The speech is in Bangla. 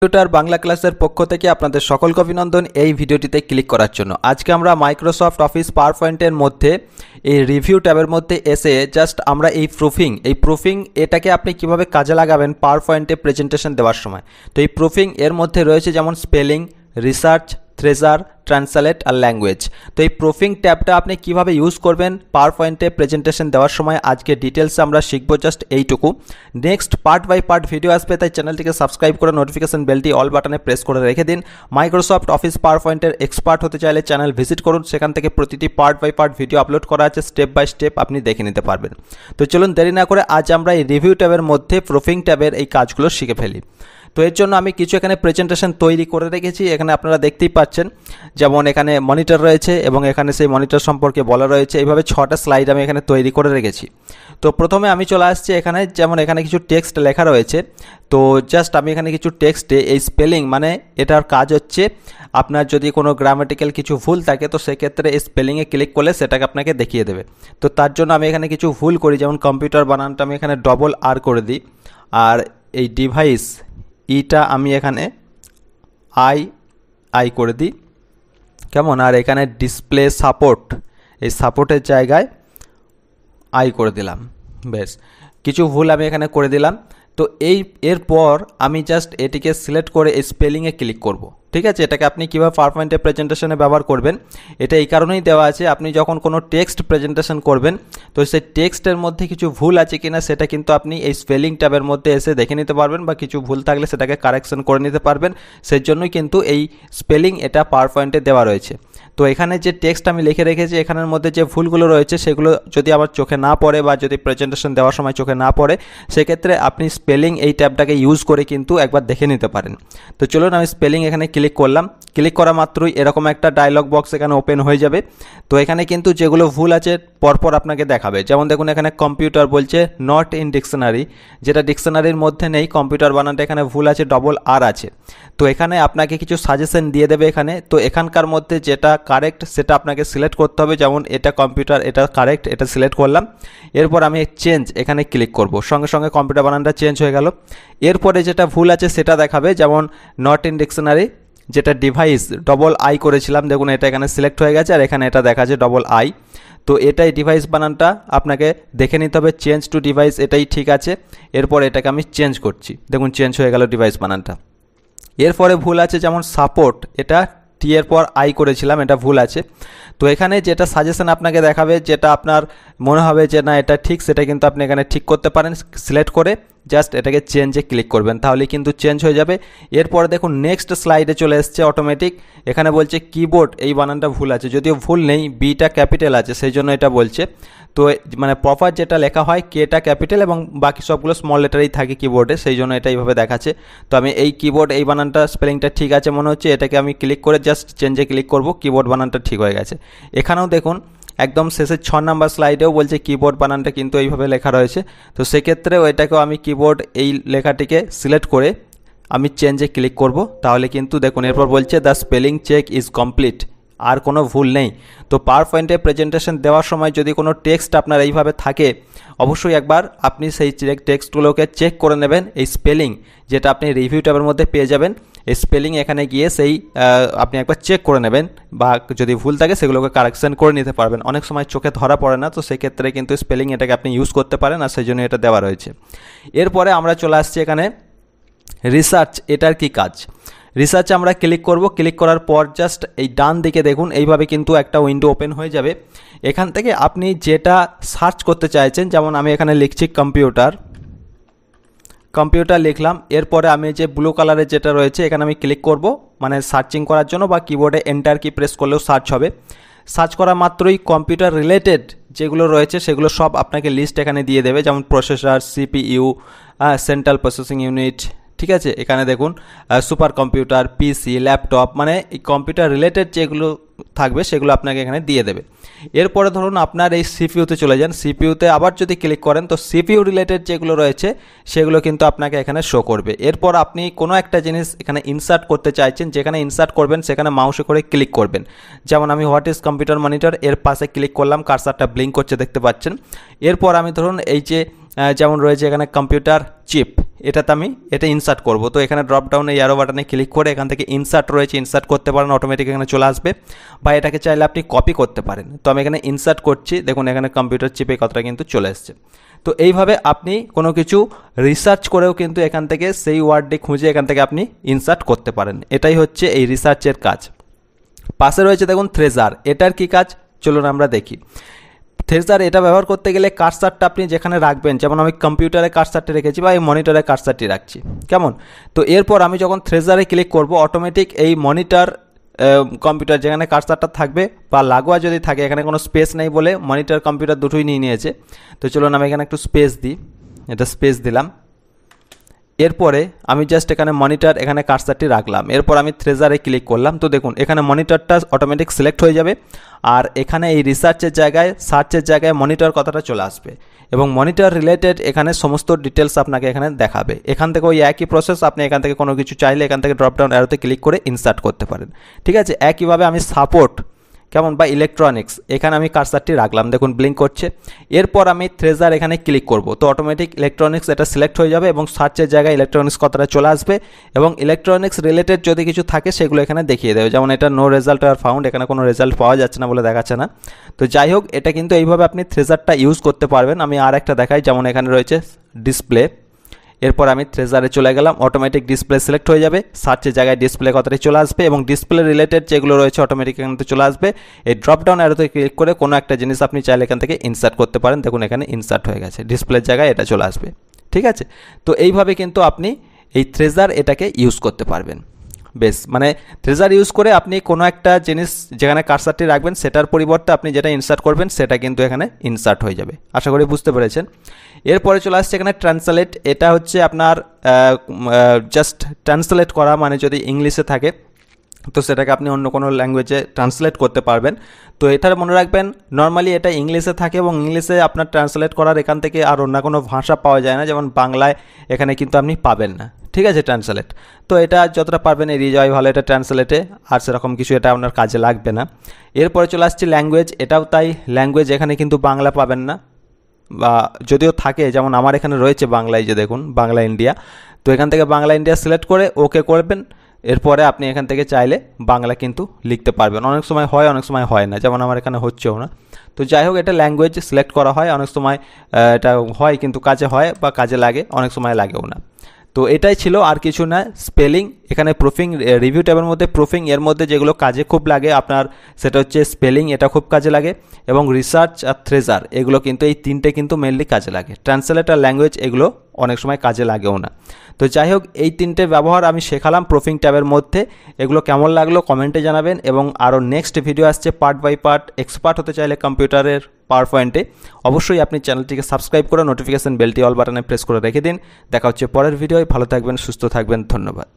কম্পিউটার বাংলা ক্লাসের পক্ষ থেকে আপনাদের সকলকে অভিনন্দন। এই ভিডিওটিতে ক্লিক করার জন্য আজকে আমরা মাইক্রোসফট অফিস পাওয়ার পয়েন্টের মধ্যে এই রিভিউ ট্যাবের মধ্যে এসে জাস্ট আমরা এই প্রুফিং এটাকে আপনি কিভাবে কাজে লাগাবেন পাওয়ার পয়েন্টে প্রেজেন্টেশন দেওয়ার সময়। তো এই প্রুফিং এর মধ্যে রয়েছে যেমন স্পেলিং, রিসার্চ, থ্রেজার, ট্রান্সলেট আর ল্যাঙ্গুয়েজ। তো এই প্রুফিং ট্যাবটা আপনি কিভাবে ইউজ করবেন পাওয়ার পয়েন্টে প্রেজেন্টেশন দেওয়ার সময় আজকে ডিটেলসে আমরা শিখব, জাস্ট এইটুকু। Next part by part video আসবে, তাই চ্যানেলটিকে সাবস্ক্রাইব করে নোটিফিকেশন বেলটি অল বাটনে প্রেস করে রেখে দিন। মাইক্রোসফট অফিস পাওয়ার পয়েন্টের এক্সপার্ট হতে চাইলে চ্যানেল ভিজিট করুন, সেখান থেকে প্রতিটি part by part video upload করা আছে, স্টেপ বাই স্টেপ আপনি দেখে নিতে পারবেন। তো চলুন দেরি না করে আজ আমরা এই রিভিউ ট্যাবের মধ্যে প্রুফিং ট্যাবের এই কাজগুলো শিখে ফেলি। তো এর জন্য আমি কিছু এখানে প্রেজেন্টেশন তৈরি করে রেখেছি। এখানে আপনারা দেখতেই পাচ্ছেন যেমন এখানে মনিটর রয়েছে এবং এখানে সেই মনিটর সম্পর্কে বলা রয়েছে। এইভাবে 6টা স্লাইড আমি এখানে তৈরি করে রেখেছি। তো প্রথমে আমি চলে আসছি এখানে, যেমন এখানে কিছু টেক্সট লেখা রয়েছে। তো জাস্ট আমি এখানে কিছু টেক্সটে এই স্পেলিং, মানে এটার কাজ হচ্ছে আপনার যদি কোনো গ্রামাটিক্যাল কিছু ভুল থাকে তো সেক্ষেত্রে এই স্পেলিংয়ে ক্লিক করলে সেটাকে আপনাকে দেখিয়ে দেবে। তো তার জন্য আমি এখানে কিছু ভুল করি, যেমন কম্পিউটার বানানটা আমি এখানে ডবল আর করে দিই, আর এই ডিভাইস ইটা আমি এখানে আই করে দিই, কেমন। আর এখানে ডিসপ্লে সাপোর্ট, এই সাপোর্টের জায়গায় আই করে দিলাম। বেশ, কিছু ভুল আমি এখানে করে দিলাম। তো এরপর আমি জাস্ট এটিকে সিলেক্ট করে এই স্পেলিংয়ে ক্লিক করব। ঠিক আছে, এটাকে আপনি কীভাবে পাওয়ার পয়েন্টে প্রেজেন্টেশনে ব্যবহার করবেন এটা এই কারণেই দেওয়া আছে, আপনি যখন কোনো টেক্সট প্রেজেন্টেশন করবেন তো সেই টেক্সটের মধ্যে কিছু ভুল আছে কিনা সেটা কিন্তু আপনি এই স্পেলিং ট্যাবের মধ্যে এসে দেখে নিতে পারবেন, বা কিছু ভুল থাকলে সেটাকে কারেকশন করে নিতে পারবেন। সেই জন্যই কিন্তু এই স্পেলিং এটা পাওয়ার পয়েন্টে দেওয়া রয়েছে। তো এখানে যে টেক্সট আমি লিখে রেখেছি এখানের মধ্যে যে ভুলগুলো রয়েছে সেগুলো যদি আমার চোখে না পড়ে বা যদি প্রেজেন্টেশন দেওয়ার সময় চোখে না পড়ে সেক্ষেত্রে আপনি স্পেলিং এই ট্যাবটাকে ইউজ করে কিন্তু একবার দেখে নিতে পারেন। তো চলুন আমি স্পেলিং এখানে ক্লিক করলাম। ক্লিক করা মাত্রই এরকম একটা ডায়লগ বক্স এখানে ওপেন হয়ে যাবে। তো এখানে কিন্তু যেগুলো ভুল আছে পরপর আপনাকে দেখাবে। যেমন দেখুন এখানে কম্পিউটার বলছে নট ইন ডিকশনারি, যেটা ডিকশনারির মধ্যে নেই। কম্পিউটার বানানটা এখানে ভুল আছে, ডবল আর আছে। তো এখানে আপনাকে কিছু সাজেশন দিয়ে দেবে এখানে। তো এখানকার মধ্যে যেটা কারেক্ট সেটা আপনাকে সিলেক্ট করতে হবে, যেমন এটা কম্পিউটার, এটা কারেক্ট, এটা সিলেক্ট করলাম। এরপর আমি চেঞ্জ এখানে ক্লিক করব, সঙ্গে সঙ্গে কম্পিউটার বানানটা চেঞ্জ হয়ে গেল। এরপরে যেটা ভুল আছে সেটা দেখাবে, যেমন নট ইন ডিকশনারি, যেটা ডিভাইস ডবল আই করেছিলাম, দেখুন এটা এখানে সিলেক্ট হয়ে গেছে আর এখানে এটা দেখাচ্ছে ডবল আই। তো এটাই ডিভাইস বানানটা আপনাকে দেখে নিতে হবে, চেঞ্জ টু ডিভাইস এটাই ঠিক আছে। এরপর এটাকে আমি চেঞ্জ করছি, দেখুন চেঞ্জ হয়ে গেল ডিভাইস বানানটা। এরপরে ভুল আছে যেমন সাপোর্ট, এটা টি এর পর আই করেছিলাম, এটা ভুল আছে। তো এখানে যেটা সাজেশন আপনাকে দেখাবে, যেটা আপনার মনে হবে যে না এটা ঠিক, সেটা কিন্তু আপনি এখানে ঠিক করতে পারেন। সিলেক্ট করে জাস্ট এটাকে চেঞ্জে ক্লিক করবেন, তাহলে কিন্তু চেঞ্জ হয়ে যাবে। এরপরে দেখুন নেক্সট স্লাইডে চলে এসছে অটোমেটিক। এখানে বলছে কিবোর্ড এই বানানটা ভুল আছে, যদিও ভুল নেই, বিটা ক্যাপিটাল আছে সেই জন্য এটা বলছে। তো মানে প্রপার যেটা লেখা হয় কেটা ক্যাপিটাল এবং বাকি সবগুলো স্মল লেটারেই থাকে কিবোর্ডে, সেই জন্য এটা এইভাবে দেখাচ্ছে। তো আমি এই কিবোর্ড এই বানানটা স্পেলিংটা ঠিক আছে মনে হচ্ছে, এটাকে আমি ক্লিক করে জাস্ট চেঞ্জে ক্লিক করব, কিবোর্ড বানানটা ঠিক হয়ে গেছে। এখানেও দেখুন একদম শেষের 6 নম্বর স্লাইডেও বলছে কিবোর্ড বানানটা কিন্তু এইভাবে লেখা রয়েছে। তো সেক্ষেত্রেও এটাকেও আমি কিবোর্ড এই লেখাটিকে সিলেক্ট করে আমি চেঞ্জে ক্লিক করব, তাহলে কিন্তু দেখুন এরপর বলছে the spelling check is complete, আর কোনো ভুল নেই। তো পাওয়ার পয়েন্টে প্রেজেন্টেশন দেওয়ার সময় যদি কোনো টেক্সট আপনার এইভাবে থাকে অবশ্যই একবার আপনি সেই টেক্সটগুলোকে চেক করে নেবেন। এই স্পেলিং যেটা আপনি রিভিউ ট্যাবের মধ্যে পেয়ে যাবেন, এই স্পেলিং এখানে গিয়ে সেই আপনি একবার চেক করে নেবেন, বা যদি ভুল থাকে সেগুলোকে কারেকশন করে নিতে পারবেন। অনেক সময় চোখে ধরা পড়ে না, তো সেক্ষেত্রে কিন্তু স্পেলিং এটাকে আপনি ইউজ করতে পারেন, আর সেই জন্য এটা দেওয়া রয়েছে। এরপরে আমরা চলে আসছি এখানে রিসার্চ, এটার কি কাজ। রিসার্চে আমরা ক্লিক করব, ক্লিক করার পর জাস্ট এই ডান দিকে দেখুন এইভাবে কিন্তু একটা উইন্ডো ওপেন হয়ে যাবে। এখান থেকে আপনি যেটা সার্চ করতে চাইছেন, যেমন আমি এখানে লিখছি কম্পিউটার লিখলাম। এরপরে আমি যে ব্লু কালারের যেটা রয়েছে এখানে আমি ক্লিক করব, মানে সার্চিং করার জন্য, বা কিবোর্ডে এন্টার কি প্রেস করলেও সার্চ হবে। সার্চ করা মাত্রই কম্পিউটার রিলেটেড যেগুলো রয়েছে সেগুলো সব আপনাকে লিস্ট এখানে দিয়ে দেবে, যেমন processor, CPU, central processing unit, ঠিক আছে। এখানে দেখুন সুপার কম্পিউটার, পিসি, ল্যাপটপ, মানে এই কম্পিউটার রিলেটেড যেগুলো থাকবে সেগুলো আপনাকে এখানে দিয়ে দেবে। এরপরে ধরুন আপনার এই সিপিইউতে চলে যান, সিপিইউতে আবার যদি ক্লিক করেন তো সিপিইউ রিলেটেড যেগুলো রয়েছে সেগুলো কিন্তু আপনাকে এখানে শো করবে। এরপর আপনি কোনো একটা জিনিস এখানে ইনসার্ট করতে চাইছেন, যেখানে ইনসার্ট করবেন সেখানে মাউসে করে ক্লিক করবেন। যেমন আমি হোয়াট ইজ কম্পিউটার মনিটর এর পাশে ক্লিক করলাম, কার্সারটা ব্লিঙ্ক করছে দেখতে পাচ্ছেন। এরপর আমি ধরুন এই যে যেমন রয়েছে এখানে কম্পিউটার চিপ, এটাতে আমি এটা ইনসার্ট করব। তো এখানে ড্রপ ডাউনে অ্যারো বাটনে ক্লিক করে এখান থেকে ইনসার্ট রয়েছে, ইনসার্ট করতে পারেন, অটোমেটিক এখানে চলে আসবে। বা এটাকে চাইলে আপনি কপি করতে পারেন। তো আমি এখানে ইনসার্ট করছি, দেখুন এখানে কম্পিউটার চিপে কথাটা কিন্তু চলে এসছে। তো এইভাবে আপনি কোনো কিছু রিসার্চ করেও কিন্তু এখান থেকে সেই ওয়ার্ডটি খুঁজে এখান থেকে আপনি ইনসার্ট করতে পারেন। এটাই হচ্ছে এই রিসার্চের কাজ। পাশে রয়েছে দেখুন থ্রেজার, এটার কি কাজ চলুন আমরা দেখি। থ্রেজার এটা ব্যবহার করতে গেলে কার্সারটা আপনি যেখানে রাখবেন, যেমন আমি কম্পিউটারে কার্সারটি রেখেছি বা এই মনিটরে কার্সারটি রাখছি, কেমন। তো এরপর আমি যখন থ্রেজারে ক্লিক করব, অটোমেটিক এই মনিটর কম্পিউটার যেখানে কার্সারটা থাকবে বা লাগোয়া যদি থাকে, এখানে কোনো স্পেস নেই বলে মনিটর কম্পিউটার দুটোই নিয়ে নিয়েছে। তো চলুন আমি এখানে একটু স্পেস দিই, এটা স্পেস দিলাম। এরপরে আমি জাস্ট এখানে মনিটর এখানে কার্সারটি রাখলাম, এরপর আমি থ্রেজারে ক্লিক করলাম। তো দেখুন এখানে মনিটরটা অটোমেটিক সিলেক্ট হয়ে যাবে, আর এখানে এই রিসার্চের জায়গায় সার্চের জায়গায় মনিটর কথাটা চলে আসবে এবং মনিটর রিলেটেড এখানে সমস্ত ডিটেলস আপনাকে এখানে দেখাবে। এখান থেকে ওই একই প্রসেস, আপনি এখান থেকে কোনো কিছু চাইলে এখান থেকে ড্রপ ডাউন অ্যারোতে ক্লিক করে ইনসার্ট করতে পারেন, ঠিক আছে। একইভাবে আমি সাপোর্ট কেমন বা ইলেকট্রনিক্স এখানে আমি কার্সারটি রাখলাম, দেখুন ব্লিঙ্ক করছে। এরপর আমি থ্রেজার এখানে ক্লিক করব, তো অটোমেটিক ইলেকট্রনিক্স এটা সিলেক্ট হয়ে যাবে এবং সার্চের জায়গায় ইলেকট্রনিক্স কথাটা চলে আসবে এবং ইলেকট্রনিক্স রিলেটেড যদি কিছু থাকে সেগুলো এখানে দেখিয়ে দেবে। যেমন এটা নো রেজাল্ট আর ফাউন্ড, এখানে কোনো রেজাল্ট পাওয়া যাচ্ছে না বলে দেখাচ্ছে না। তো যাই হোক, এটা কিন্তু এইভাবে আপনি থ্রেজারটা ইউজ করতে পারবেন। আমি আর একটা দেখাই, যেমন এখানে রয়েছে ডিসপ্লে, এরপর আমি থ্রেজারে চলে গেলাম, অটোমেটিক ডিসপ্লে সিলেক্ট হয়ে যাবে, সার্চের জায়গায় ডিসপ্লে কথাটি চলে আসবে এবং ডিসপ্লে রিলেটেড যেগুলো রয়েছে অটোমেটিক এখান থেকে চলে আসবে। এই ড্রপ ডাউন অ্যারোতে ক্লিক করে কোনো একটা জিনিস আপনি চাইলে এখান থেকে ইনসার্ট করতে পারেন, দেখুন এখানে ইনসার্ট হয়ে গেছে, ডিসপ্লের জায়গায় এটা চলে আসবে, ঠিক আছে। তো এইভাবে কিন্তু আপনি এই থ্রেজার এটাকে ইউজ করতে পারবেন। বেশ, মানে থ্রেজার ইউজ করে আপনি কোনো একটা জিনিস যেখানে কার্সারটি রাখবেন সেটার পরিবর্তে আপনি যেটা ইনসার্ট করবেন সেটা কিন্তু এখানে ইনসার্ট হয়ে যাবে। আশা করি বুঝতে পেরেছেন। এরপরে চলে আসছে এখানে ট্রান্সলেট, এটা হচ্ছে আপনার জাস্ট ট্রান্সলেট করা, মানে যদি ইংলিশে থাকে তো সেটাকে আপনি অন্য কোনো ল্যাঙ্গুয়েজে ট্রান্সলেট করতে পারবেন। তো এটা মনে রাখবেন, নর্মালি এটা ইংলিশে থাকে এবং ইংলিশে আপনার ট্রান্সলেট করার এখান থেকে আর অন্য কোনো ভাষা পাওয়া যায় না, যেমন বাংলায় এখানে কিন্তু আপনি পাবেন না, ঠিক আছে, ট্রান্সলেট। তো এটা যতটা পারবেন এড়িয়ে যাওয়াই ভালো এটা ট্রান্সলেটে, আর সেরকম কিছু এটা আপনার কাজে লাগবে না। এরপরে চলে আসছে ল্যাঙ্গুয়েজ, এটাও তাই, ল্যাঙ্গুয়েজ এখানে কিন্তু বাংলা পাবেন না, বা যদিও থাকে, যেমন আমার এখানে রয়েছে বাংলায়, যে দেখুন বাংলা ইন্ডিয়া। তো এখান থেকে বাংলা ইন্ডিয়া সিলেক্ট করে ওকে করবেন, এরপরে আপনি এখান থেকে চাইলে বাংলা কিন্তু লিখতে পারবেন। অনেক সময় হয়, অনেক সময় হয় না, যেমন আমার এখানে হচ্ছেও না। তো যাই হোক, এটা ল্যাঙ্গুয়েজ সিলেক্ট করা হয়, অনেক সময় এটা হয় কিন্তু কাজে হয় বা কাজে লাগে, অনেক সময় লাগেও না। তো এটাই ছিল, আর কিছু না। স্পেলিং এখানে প্রুফিং, রিভিউ ট্যাবের মধ্যে প্রুফিং, এর মধ্যে যেগুলো কাজে খুব লাগে আপনার সেটা হচ্ছে স্পেলিং, এটা খুব কাজে লাগে, এবং রিসার্চ আর থ্রেজার, এগুলো কিন্তু এই তিনটে কিন্তু মেনলি কাজে লাগে। ট্রান্সলেট আর ল্যাঙ্গুয়েজ এগুলো অনেক সময় কাজে লাগেও না। তো যাই হোক, এই তিনটে ব্যবহার আমি শেখালাম প্রুফিং ট্যাবের মধ্যে। এগুলো কেমন লাগলো কমেন্টে জানাবেন, এবং আরও নেক্সট ভিডিও আসছে পার্ট বাই পার্ট। এক্সপার্ট হতে চাইলে কম্পিউটারের পাওয়ার পয়েন্টে অবশ্যই আপনি চ্যানেলটিকে সাবস্ক্রাইব করে নোটিফিকেশন বেলটি অল বাটনে প্রেস করে রেখে দিন। দেখা হচ্ছে পরের ভিডিওয়। ভালো থাকবেন, সুস্থ থাকবেন, ধন্যবাদ।